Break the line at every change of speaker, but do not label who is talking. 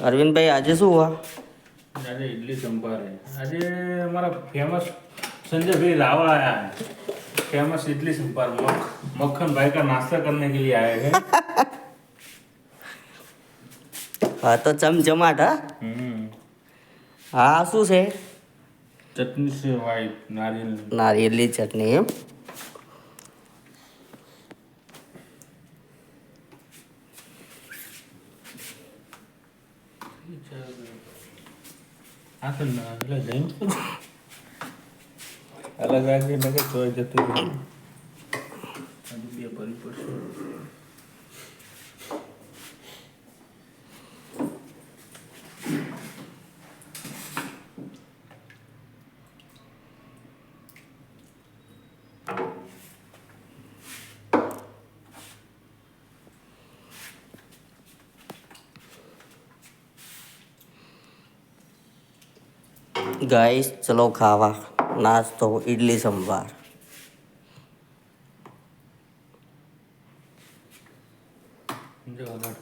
અરવિંદભાઈ આજે શું હુआ?
આજે इडली संभार है। आज हमारा फेमस संजय भाई रावल आया है। फेमस इडली संभार मक्खन भाई का नाश्ता करने के लिए आए हैं।
હા તો ચમચમાટ હા. હા શું છે?
चटनी से वाइट नारियल
નારિયેળની ચટણી એમ.
हाँ तो ना એટલે જઈન અલગ રાખી નકે ચોઈ જતું રહ્યું. હજુ બે ભરી પડશે.
ગાઈસ ચલો ખાવા નાસ્તો ઇડલી સંભાર.
જો આગળ